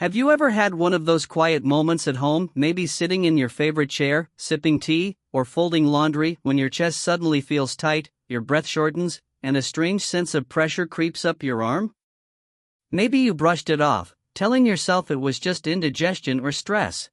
Have you ever had one of those quiet moments at home, maybe sitting in your favorite chair, sipping tea, or folding laundry, when your chest suddenly feels tight, your breath shortens, and a strange sense of pressure creeps up your arm? Maybe you brushed it off, telling yourself it was just indigestion or stress.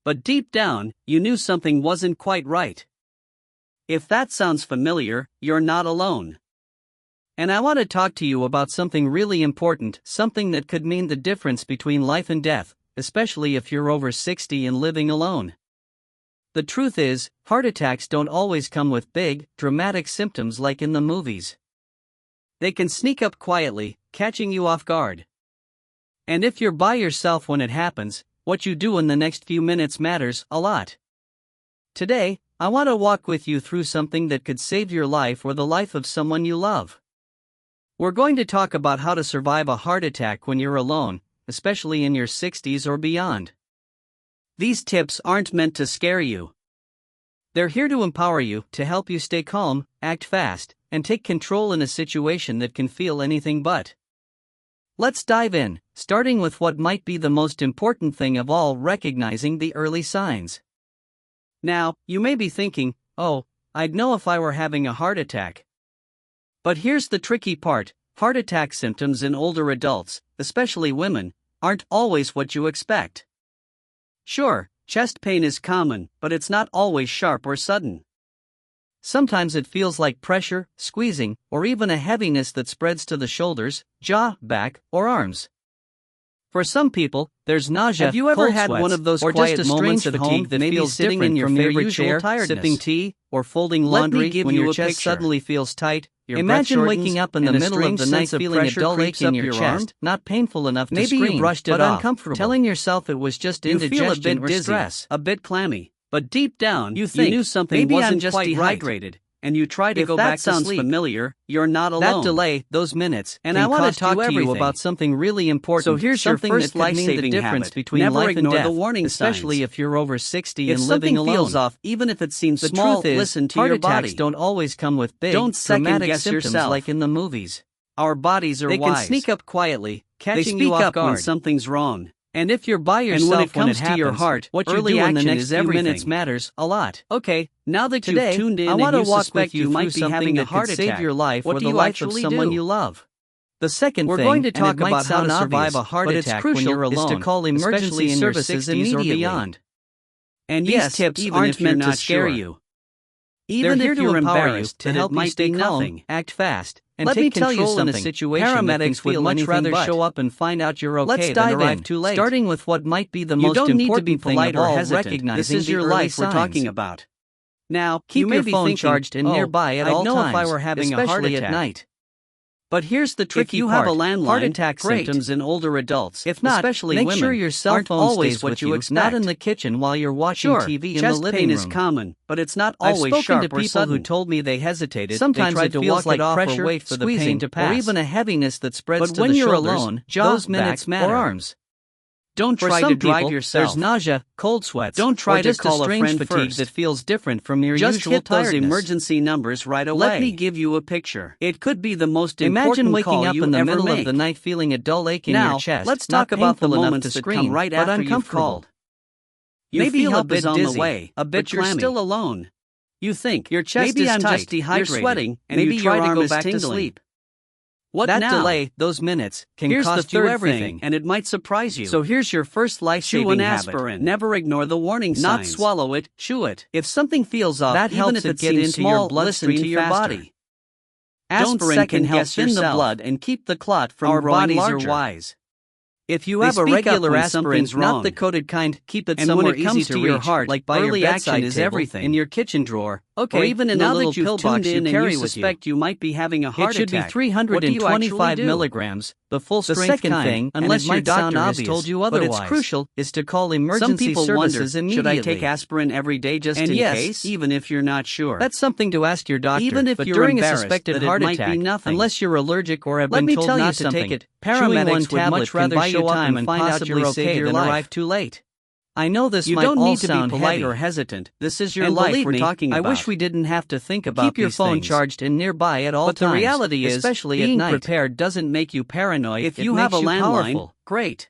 But deep down, you knew something wasn't quite right. If that sounds familiar, you're not alone. And I want to talk to you about something really important, something that could mean the difference between life and death, especially if you're over 60 and living alone. The truth is, heart attacks don't always come with big, dramatic symptoms like in the movies. They can sneak up quietly, catching you off guard. And if you're by yourself when it happens, what you do in the next few minutes matters a lot. Today, I want to walk with you through something that could save your life or the life of someone you love. We're going to talk about how to survive a heart attack when you're alone, especially in your 60s or beyond. These tips aren't meant to scare you. They're here to empower you, to help you stay calm, act fast, and take control in a situation that can feel anything but. Let's dive in, starting with what might be the most important thing of all: recognizing the early signs. Now, you may be thinking, oh, I'd know if I were having a heart attack. But here's the tricky part: heart attack symptoms in older adults, especially women, aren't always what you expect. Sure, chest pain is common, but it's not always sharp or sudden. Sometimes it feels like pressure, squeezing, or even a heaviness that spreads to the shoulders, jaw, back, or arms. For some people, there's nausea. Have you ever had sweats, one of those or quiet just a moments strange at home fatigue that maybe feels sitting different in your from your favorite usual chair, tiredness? sipping tea, or folding Let me laundry give when you your a chest picture. suddenly feels tight? Your Imagine breath waking shortens, up in the and a middle of strange the night sense of feeling a pressure dull ache creeps in up your your chest, arm, not painful enough to maybe scream, you brushed it but off, uncomfortable, telling yourself it was just you indigestion feel a bit or dizzy, stress, a bit clammy, but deep down, You you knew something maybe I'm wasn't just quite dehydrated, right. And you try to If go that back to sounds sleep. familiar, you're not alone. That delay, those minutes, And can I want to cost talk you to you everything. about something really important. So here's your something first that could mean the life-saving difference habit. between Never life and ignore death, the warning especially signs. if you're over 60 If and something living alone. feels off, even if it seems The small, truth is, listen to heart your attacks body. don't always come with big, Don't dramatic second-guess symptoms yourself. like in the movies. Our bodies are They wise. can sneak up quietly, They catching speak you off up when guard. something's wrong. And if you're by yourself And when it comes happens, to your heart, what you early do in the action next is few everything. minutes matters a lot. Okay, now that Today, you've tuned in I and want to you walk suspect with you you through might be something having a that heart could save attack, your life what or do the you life of actually someone do? you love. The second We're thing, going to and talk it might about how sound to survive obvious, a heart but it's attack crucial, when you're is to alone, call emergency especially in your services 60s or immediately. beyond. And These yes, tips even aren't if you're meant to not scare sure. you. Even They're if here you're to empower you, embarrassed, to that help it you might stay be calm, nothing. act fast, and Let take me tell you control in a something. situation that can Paramedics would feel much anything rather but. show up and find out you're okay Let's than dive arrive in, too late. starting with what might be the You most don't need to important be thing polite of or all: hesitant. recognizing This is the your early life we're signs. talking about. Now, Keep you may your be phone thinking, charged and nearby at I'd all know times, if I were having a heart especially attack. at night. But here's the tricky If you part: have a landline, heart attack great. symptoms in older adults, If not, especially make women, sure your cell aren't phone always stays what with you you, expect. not Not in the kitchen while you're watching Sure, TV in chest the living pain room. is common, but it's not I've always spoken sharp to or people sudden. who told me they hesitated. Sometimes they tried it to feels walk like it off pressure, or wait for the squeezing, pain to pass, or even a heaviness that spreads But to when the you're shoulders, alone, jaw, those minutes back, matter. or arms. Don't For try some to drive people, yourself. there's nausea, cold sweats, Don't try or to just call a a strange friend fatigue first. that feels different from your Just usual hit those tiredness. emergency numbers right away. Let me give you a picture. It could be the most Imagine important waking call up you in the ever middle make. of the night feeling a dull ache in Now, your chest. let's not talk about the painful enough moments to that scream, come right but after you've uncomfortable. called. You Maybe feel help a bit is on dizzy, the way, a bit but you're clammy. still alone. You think Your chest maybe is I'm tight, just dehydrated. you're sweating, and maybe you try your to arm go is back to tingling. sleep. What That now? delay, those minutes, can Here's cost the you third everything. thing, and it might surprise you. So here's your first Chew life-saving an habit. aspirin. Never ignore the warning Not signs. swallow it, chew it. If something feels off, That even helps if it it get seems into small, your bloodstream listen to your faster. body. Aspirin can Second help guess thin the yourself. blood and keep the clot from Our growing bodies larger. are wise. If you They have a speak up regular when aspirin, something's not wrong. the coated kind, keep it And somewhere when it comes easy to to your reach, heart, like by early your action bedside is table, everything. in your kitchen drawer, Okay, or even in now a little that you've pill tuned box in you and carry you with suspect you might be having a It heart should be attack, what do you actually 325 do? milligrams, the full The strength second kind, thing, unless and it your might sound doctor has obvious, told you but otherwise. it's crucial, is to call Some emergency people wonder, services should I immediately. take aspirin every day just And in yes, case? Even if you're not sure. That's something to ask your doctor. Even if but you're during a embarrassed suspected that it heart might be attack, nothing. unless you're allergic or have Let been me told tell you not to something. take it, Paramedics chewing one would tablet much can rather buy show you up time and and possibly possibly save save your than life. arrive too late. I know this You might don't all need to be sound polite heavy. or hesitant. This is your And life believe we're me, talking I about. wish we didn't have to think about Keep your these phone things. charged and nearby at all But the times. reality is, especially being at night. prepared doesn't make you paranoid. If it you have makes a you landline, powerful. great.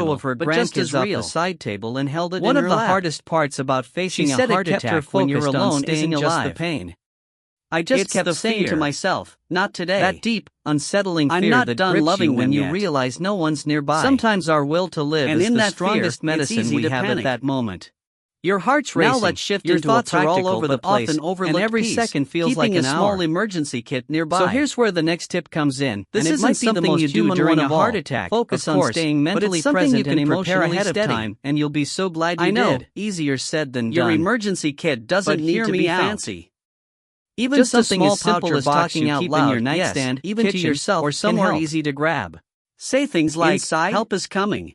photo of her but just as grandkids off real. the side table and held it One in of her the lap. hardest parts about facing She a said heart it kept her attack when you're focused on alone staying isn't just the alive. pain. I just It's kept the saying to fear. myself, not today. That deep, unsettling I'm fear not that done grips loving you when them you yet. realize no one's nearby. Sometimes our will to live And is in the that fear, strongest it's medicine easy we to have panic. at that moment. Your heart's Now racing. let's shift Your into a thoughts are all practical over the but place, often overlooked and every piece, second feels keeping like a an small hour. emergency kit nearby. So here's where the next tip comes in. This and it isn't might be the something most you do human during one a of heart all. attack. Focus Of on course, staying but mentally it's something present you can and prepare emotionally ahead of steady. time, and you'll be so glad you I know. did. Easier said than Your done. emergency kit doesn't But need hear to me be out. fancy. Even Just a something small as simple pouch or as box talking you out keep in loud, your nightstand, even to kitchen, yourself, or can somewhere help. easy to grab. Say things like, Inside? "Help is coming."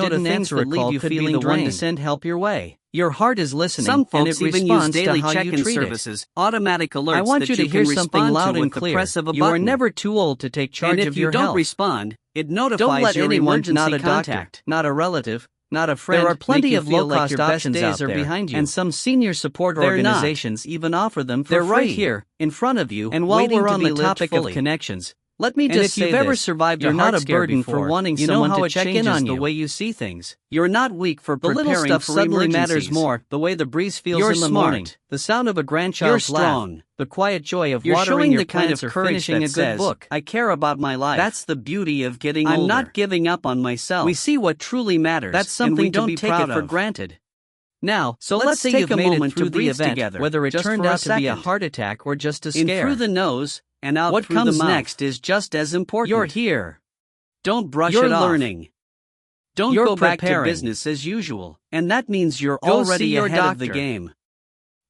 didn't answer a call could be the one to send help your way. Your heart is listening, Some and folks it even use responds to daily how you check-in treat services, it. automatic alerts I want that you to hear can something respond loud to and with the clear. press of a You are button. never too old to take charge And of if your you don't health. respond, it notifies Don't let your anyone, emergency not a doctor, contact. not a relative, not a friend, There are plenty make you of feel like low-cost your best options days out are there, behind you. and some senior support They're organizations even offer them for They're free. right here, in front of you, And while waiting we're to on be the lived topic of fully. connections, Let me And just if say you've ever this, survived you're a not heart a scare burden before, for wanting you know someone how to it check in changes on the you. way you see things. You're not weak for The little preparing stuff for suddenly matters emergencies. more, The way the breeze feels You're in the smart. morning, the sound of a You're grandchild's strong. laugh, the quiet joy of You're watering showing your the kind plants of or courage finishing that a good says, book. I care about my life. That's the beauty of getting I'm older. not giving up on myself. We see what truly matters. That's and we something to don't be take proud it for of. granted. Now, So let's let's say take you've a made it moment through to the breathe event, together, whether it just turned for a out to be a second. heart attack or just a In scare. through the nose and out What through comes the mouth. next is just as important. You're here. Don't brush You're it off. learning. Don't You're go back to preparing. business as usual. And that means you're Go already see your ahead of the doctor. game.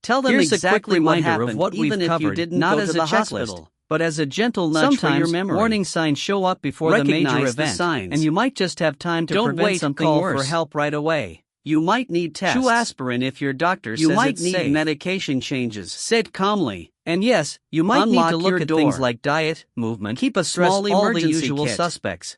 Tell them Here's a exactly quick what reminder happened, of what even we've if covered, you didn't not go as to a the hospital. checklist, But as a gentle nudge for your Sometimes, memory. warning signs show up before the major Recognize the event, signs. and you might just have time to Don't prevent wait, something call worse. for help right away. You might need tests. Chew aspirin if your doctor You says might it's need safe. medication changes. Sit calmly. And yes, you might need Unlock to look your at things door. like diet, movement, Keep a stress, small all the emergency usual kit. suspects.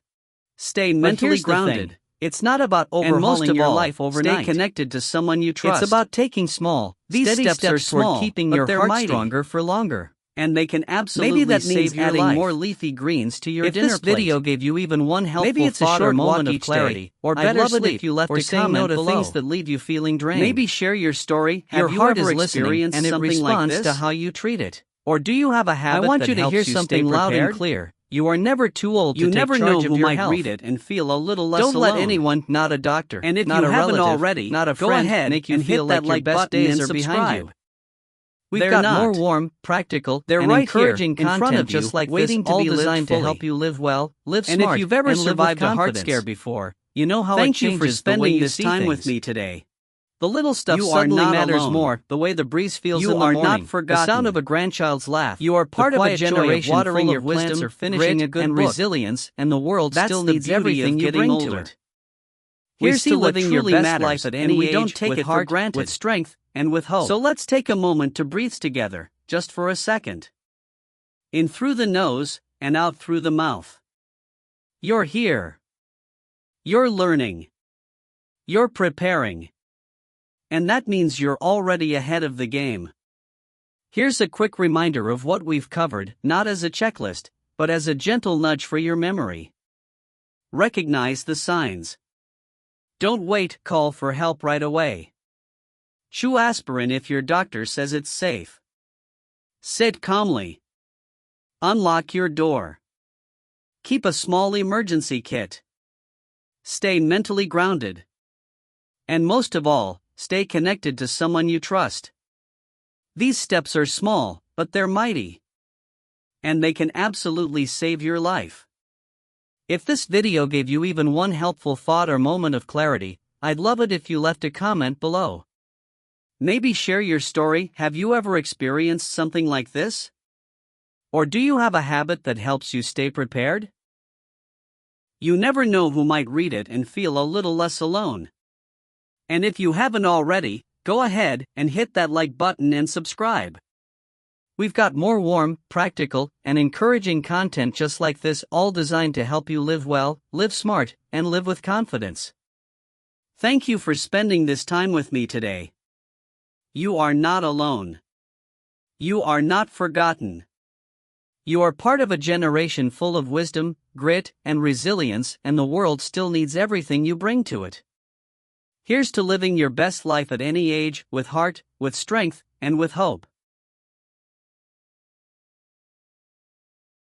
Stay But mentally here's the grounded. thing. It's not about And overhauling most of your all, life overnight. stay connected to someone you trust. It's about taking small, These steady steps are steps toward small, keeping but your they're heart mighty. stronger for longer. And they can absolutely Maybe that means save your adding life. more leafy greens to your If dinner this plate. video gave you even one helpful Maybe it's a thought or short moment walk of each clarity, day, or I'd better love it sleep, if you left or a saying comment no to below. things that leave you feeling drained. Maybe share your story. Your Have you heart ever is listening, experienced and it something like responds this? to how you treat it. Or do you have a habit I want that you to helps hear you something stay loud and prepared? clear. You are never too old You to never take know charge who of your might health. read it and feel a little less Don't alone. let anyone, not a doctor, And if not you a haven't relative, already, not a go friend, ahead make you and feel hit that like your like best button days and are behind you. subscribe. We've They're got not. more warm, practical, They're and right encouraging here, in content front of you, just like waiting this, to all be lived designed to fully. help you live well, live And smart, if you've ever and live with survived a heart confidence. scare before, you know how thank it you for changes the way spending you this see time with things. me today. The little stuff You are suddenly not matters alone. more. The way the breeze feels You in the are morning, not the forgotten. sound of a grandchild's laugh, You are part the of a quiet joy generation watering full your of plants wisdom, or finishing grit, a good and book. resilience, and the world That's still the needs beauty everything of you getting bring older. to it. We Here's see to what living your truly best matters, life at and any we age don't take with it for heart, granted. with strength, and with hope. So let's take a moment to breathe together, just for a second. In through the nose and out through the mouth. You're here. You're learning. You're preparing. And that means you're already ahead of the game. Here's a quick reminder of what we've covered, not as a checklist, but as a gentle nudge for your memory. Recognize the signs. Don't wait, call for help right away. Chew aspirin if your doctor says it's safe. Sit calmly. Unlock your door. Keep a small emergency kit. Stay mentally grounded. And most of all, stay connected to someone you trust. These steps are small, but they're mighty. And they can absolutely save your life. If this video gave you even one helpful thought or moment of clarity, I'd love it if you left a comment below. Maybe share your story. Have you ever experienced something like this? Or do you have a habit that helps you stay prepared? You never know who might read it and feel a little less alone. And if you haven't already, go ahead and hit that like button and subscribe. We've got more warm, practical, and encouraging content just like this, all designed to help you live well, live smart, and live with confidence. Thank you for spending this time with me today. You are not alone. You are not forgotten. You are part of a generation full of wisdom, grit, and resilience, and the world still needs everything you bring to it. Here's to living your best life at any age, with heart, with strength, and with hope.